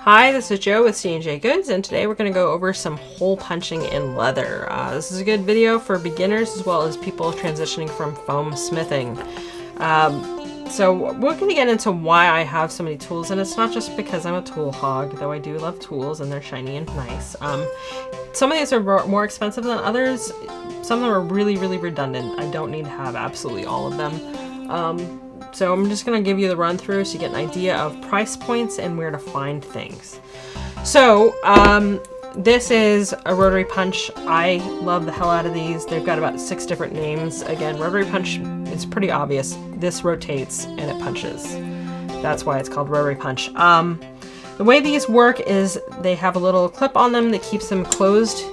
Hi, this is Joe with C&J Goods, and today we're going to go over some hole punching in leather. This is a good video for beginners as well as people transitioning from foam smithing. So we're going to get into why I have so many tools, and it's not just because I'm a tool hog, though I do love tools and they're shiny and nice. Some of these are more expensive than others. Some of them are really redundant. I don't need to have absolutely all of them. So I'm just going to give you the run through so you get an idea of price points and where to find things. So this is a rotary punch. I love the hell out of these. They've got about 6 different names. Again, rotary punch is pretty obvious. This rotates and it punches. That's why it's called rotary punch. The way these work is they have a little clip on them that keeps them closed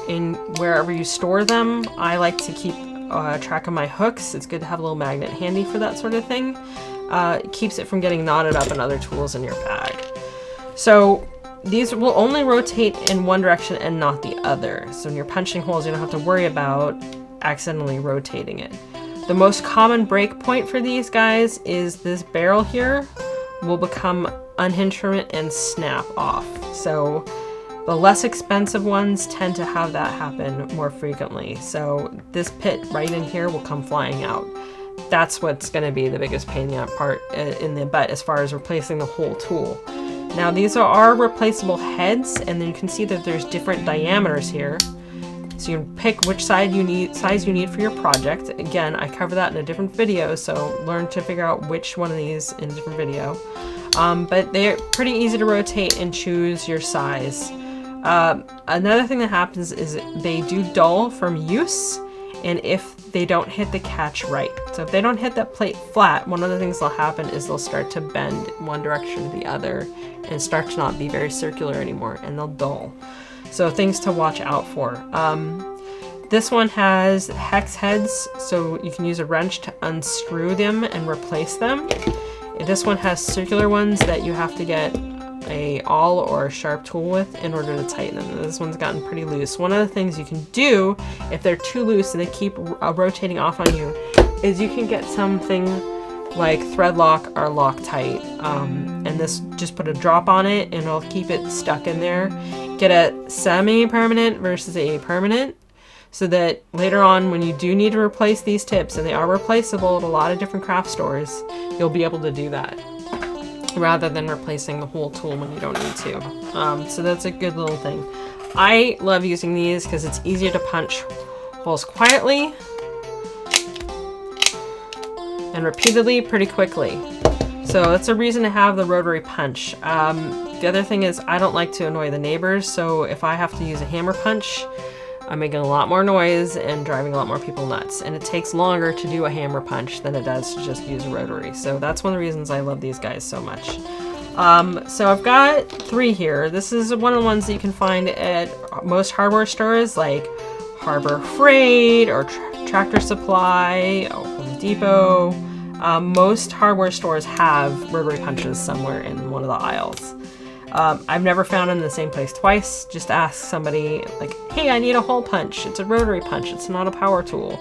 in wherever you store them. I like to keep track of my hooks. It's good to have a little magnet handy for that sort of thing. It keeps it from getting knotted up in other tools in your bag. So these will only rotate in one direction and not the other. So in your punching holes, you don't have to worry about accidentally rotating it. The most common break point for these guys is this barrel here will become unhinged from it and snap off. So the less expensive ones tend to have that happen more frequently. So this pit right in here will come flying out. That's what's going to be the biggest pain in the butt as far as replacing the whole tool. Now these are replaceable heads, and then you can see that there's different diameters here. So you can pick which size you need for your project. Again, I cover that in a different video, so learn to figure out which one of these in a different video. But they're pretty easy to rotate and choose your size. Another thing that happens is they do dull from use, and if they don't hit the catch right. So if they don't hit that plate flat, one of the things that'll happen is they'll start to bend one direction or the other and start to not be very circular anymore, and they'll dull. So things to watch out for. This one has hex heads, so you can use a wrench to unscrew them and replace them. This one has circular ones that you have to get a awl or a sharp tool with in order to tighten them. This one's gotten pretty loose. One of the things you can do if they're too loose and they keep rotating off on you is you can get something like thread lock or Loctite, and this, just put a drop on it and it'll keep it stuck in there. Get a semi-permanent versus a permanent, so that later on when you do need to replace these tips, and they are replaceable at a lot of different craft stores, you'll be able to do that rather than replacing the whole tool when you don't need to. So that's a good little thing. I love using these because it's easier to punch holes quietly and repeatedly pretty quickly. So that's a reason to have the rotary punch. The other thing is I don't like to annoy the neighbors, so if I have to use a hammer punch, I'm making a lot more noise and driving a lot more people nuts. And it takes longer to do a hammer punch than it does to just use a rotary. So that's one of the reasons I love these guys so much. So I've got 3 here. This is one of the ones that you can find at most hardware stores like Harbor Freight or Tractor Supply, Home Depot. Most hardware stores have rotary punches somewhere in one of the aisles. I've never found them in the same place twice. Just ask somebody like, hey, I need a hole punch. It's a rotary punch. It's not a power tool.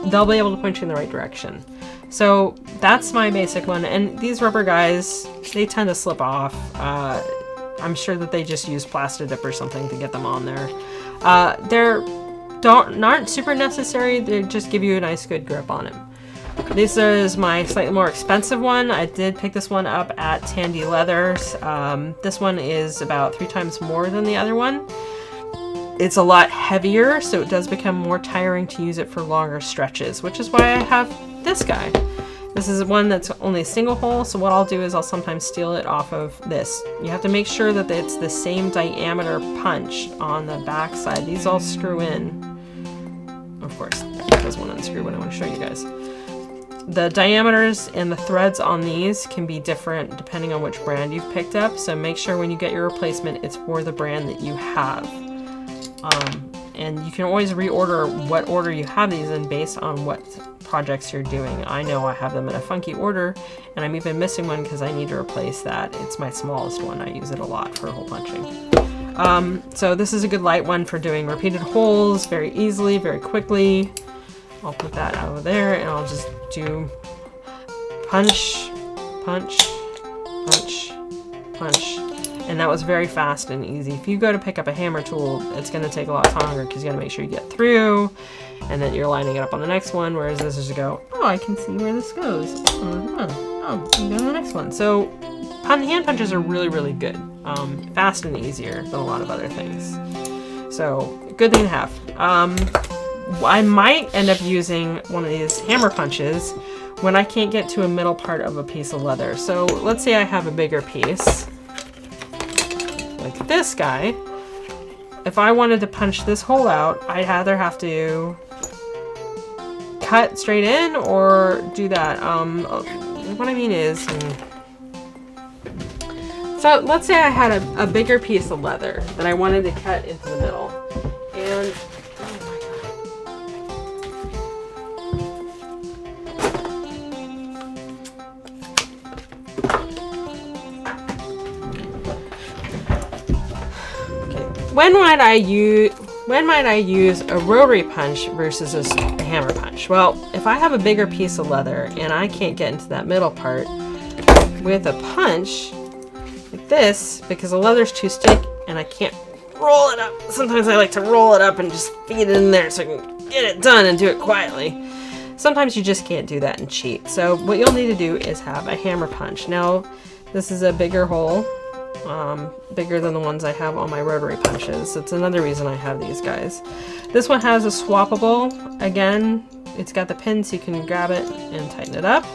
They'll be able to point you in the right direction. So that's my basic one. And these rubber guys, they tend to slip off. I'm sure that they just use Plasti Dip or something to get them on there. Aren't super necessary. They just give you a nice good grip on it. This is my slightly more expensive one. I did pick this one up at Tandy Leathers. This one is about 3 times more than the other one. It's a lot heavier, so it does become more tiring to use it for longer stretches, which is why I have this guy. This is one that's only a single hole, so what I'll do is I'll sometimes steal it off of this. You have to make sure that it's the same diameter punch on the back side. These all screw in. Of course, that does one unscrew when I want to show you guys. The diameters and the threads on these can be different depending on which brand you've picked up, so make sure when you get your replacement it's for the brand that you have. And you can always reorder what order you have these in based on what projects you're doing. I know I have them in a funky order, and I'm even missing one because I need to replace that. It's my smallest one. I use it a lot for hole punching. So this is a good light one for doing repeated holes very easily, very quickly. I'll put that over there and I'll just do punch, punch, punch, punch. And that was very fast and easy. If you go to pick up a hammer tool, it's going to take a lot longer because you got to make sure you get through, and then you're lining it up on the next one. Whereas this is to go, oh, I can see where this goes. Oh, I'm going to the next one. So hand punches are really, really good. Fast and easier than a lot of other things. So good thing to have. I might end up using one of these hammer punches when I can't get to a middle part of a piece of leather. So let's say I have a bigger piece, like this guy. If I wanted to punch this hole out, I'd either have to cut straight in or do that. What I mean is, so let's say I had a bigger piece of leather that I wanted to cut into the middle. And when might I use a rotary punch versus a hammer punch? Well, if I have a bigger piece of leather and I can't get into that middle part with a punch like this, because the leather's too stiff and I can't roll it up. Sometimes I like to roll it up and just feed it in there so I can get it done and do it quietly. Sometimes you just can't do that and cheat. So what you'll need to do is have a hammer punch. Now, this is a bigger hole. Bigger than the ones I have on my rotary punches. It's another reason I have these guys. This one has a swappable. Again, it's got the pin so you can grab it and tighten it up.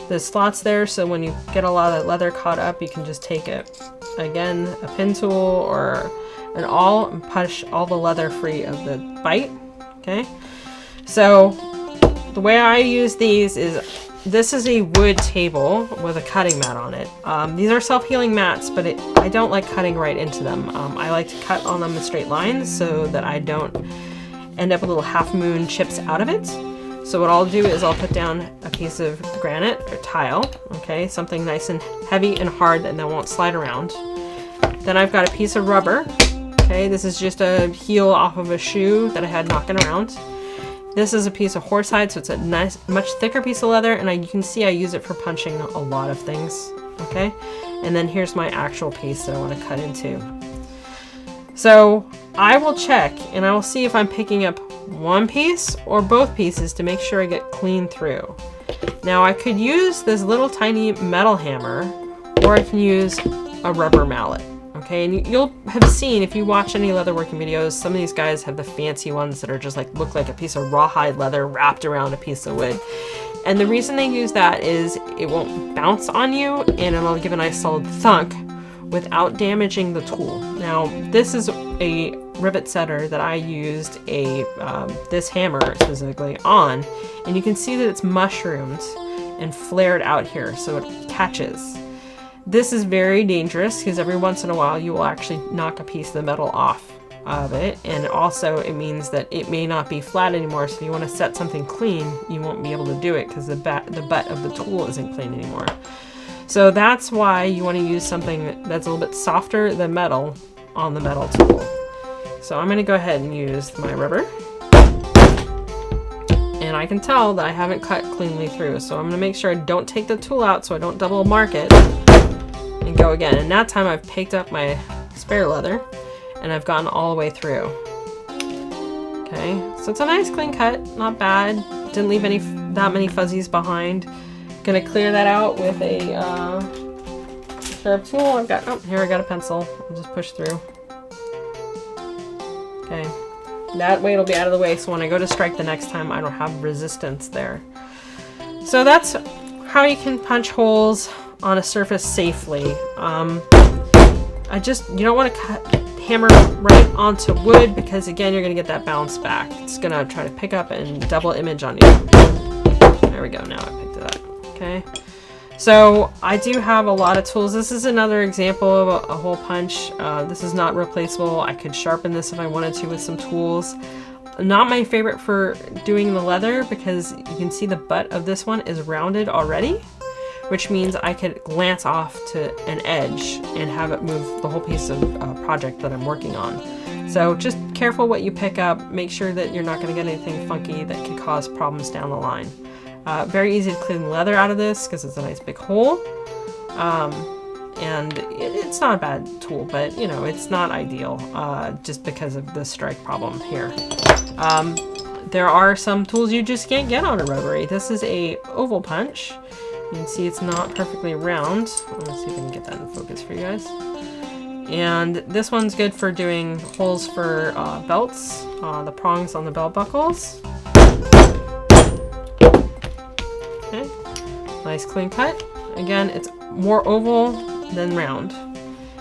There's slots there so when you get a lot of leather caught up, you can just take it, again, a pin tool or an awl and push all the leather free of the bite. Okay, so the way I use these is, this is a wood table with a cutting mat on it. These are self-healing mats, but I don't like cutting right into them. I like to cut on them in straight lines so that I don't end up with little half-moon chips out of it. So what I'll do is I'll put down a piece of granite or tile, okay, something nice and heavy and hard and that won't slide around. Then I've got a piece of rubber, okay, this is just a heel off of a shoe that I had knocking around. This is a piece of horsehide, so it's a nice, much thicker piece of leather, and you can see I use it for punching a lot of things, okay? And then here's my actual piece that I want to cut into. So I will check, and I will see if I'm picking up one piece or both pieces to make sure I get clean through. Now I could use this little tiny metal hammer, or I can use a rubber mallet. Okay, and you'll have seen, if you watch any leatherworking videos, some of these guys have the fancy ones that are just like, look like a piece of rawhide leather wrapped around a piece of wood. And the reason they use that is it won't bounce on you and it'll give a nice solid thunk without damaging the tool. Now, this is a rivet setter that I used this hammer specifically on, and you can see that it's mushroomed and flared out here, so it catches. This is very dangerous because every once in a while you will actually knock a piece of the metal off of it, and also it means that it may not be flat anymore, so if you want to set something clean, you won't be able to do it because the butt of the tool isn't clean anymore. So that's why you want to use something that's a little bit softer than metal on the metal tool. So I'm going to go ahead and use my rubber, and I can tell that I haven't cut cleanly through, so I'm going to make sure I don't take the tool out so I don't double mark it, and go again. And that time I've picked up my spare leather and I've gone all the way through. Okay, so it's a nice clean cut, not bad. Didn't leave that many fuzzies behind. Gonna clear that out with a sharp tool. I got a pencil. I'll just push through. Okay, that way it'll be out of the way, so when I go to strike the next time, I don't have resistance there. So that's how you can punch holes on a surface safely. You don't want to hammer right onto wood because again you're gonna get that bounce back. It's gonna try to pick up and double image on you. There we go, now I picked it up. Okay, so I do have a lot of tools. This is another example of a hole punch. This is not replaceable. I could sharpen this if I wanted to with some tools. Not my favorite for doing the leather because you can see the butt of this one is rounded already, which means I could glance off to an edge and have it move the whole piece of project that I'm working on. So just careful what you pick up. Make sure that you're not going to get anything funky that could cause problems down the line. Very easy to clean leather out of this because it's a nice big hole. and it's not a bad tool, but you know, it's not ideal just because of the strike problem here. There are some tools you just can't get on a rotary. This is a oval punch. You can see it's not perfectly round. Let's see if I can get that in focus for you guys. And this one's good for doing holes for belts, the prongs on the belt buckles. Okay, nice clean cut. Again, it's more oval than round.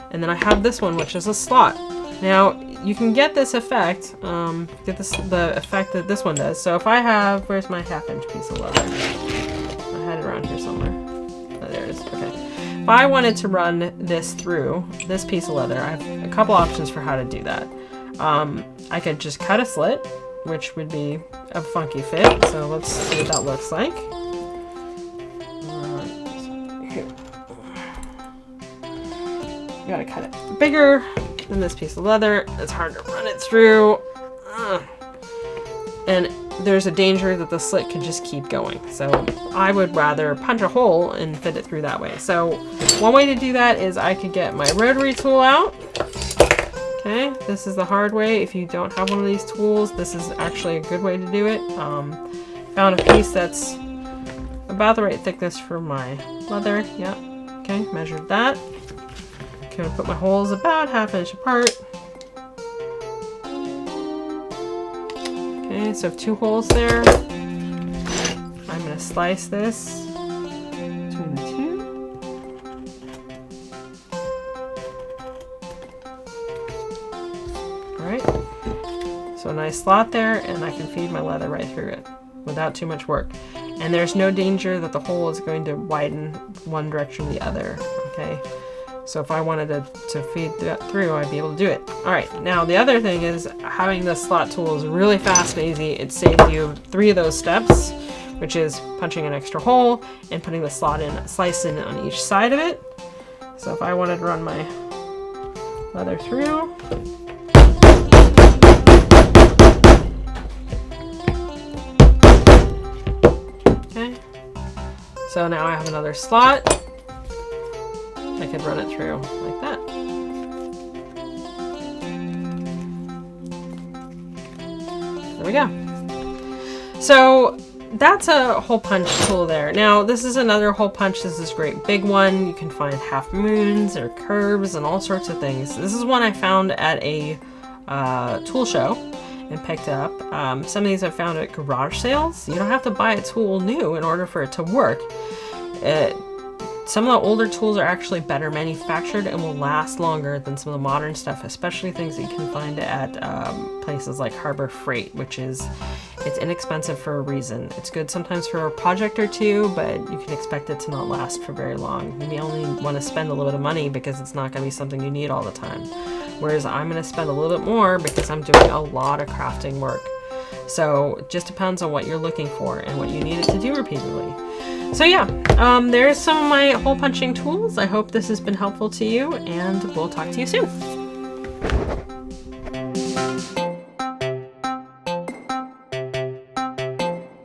And then I have this one, which is a slot. Now, you can get this effect, the effect that this one does. So if I have, where's my 1/2-inch piece of leather? I had it around here somewhere. Oh, there it is, okay. If I wanted to run this through this piece of leather, I have a couple options for how to do that. I could just cut a slit, which would be a funky fit. So let's see what that looks like. You gotta cut it bigger than this piece of leather. It's hard to run it through. And there's a danger that the slit could just keep going. So I would rather punch a hole and fit it through that way. So one way to do that is I could get my rotary tool out. Okay, this is the hard way. If you don't have one of these tools, this is actually a good way to do it. Found a piece that's about the right thickness for my leather. Yep. Okay, measured that. Gonna put my holes about 1/2 inch apart. Okay, so I have 2 holes there. I'm gonna slice this between the 2. All right, so a nice slot there, and I can feed my leather right through it without too much work. And there's no danger that the hole is going to widen one direction or the other, okay? So if I wanted to feed that through, I'd be able to do it. All right, now the other thing is having this slot tool is really fast and easy. It saves you 3 of those steps, which is punching an extra hole and putting the slot in, slice in on each side of it. So if I wanted to run my leather through, okay. So now I have another slot. I could run it through like that. There we go. So that's a hole punch tool there. Now this is another hole punch. This is a great big one. You can find half moons or curves and all sorts of things. This is one I found at a tool show and picked up. Some of these I found at garage sales. You don't have to buy a tool new in order for it to work. Some of the older tools are actually better manufactured and will last longer than some of the modern stuff, especially things that you can find at places like Harbor Freight, which is, it's inexpensive for a reason. It's good sometimes for a project or two, but you can expect it to not last for very long. You may only want to spend a little bit of money because it's not going to be something you need all the time. Whereas I'm going to spend a little bit more because I'm doing a lot of crafting work. So it just depends on what you're looking for and what you need it to do repeatedly. So yeah, there's some of my hole punching tools. I hope this has been helpful to you, and we'll talk to you soon.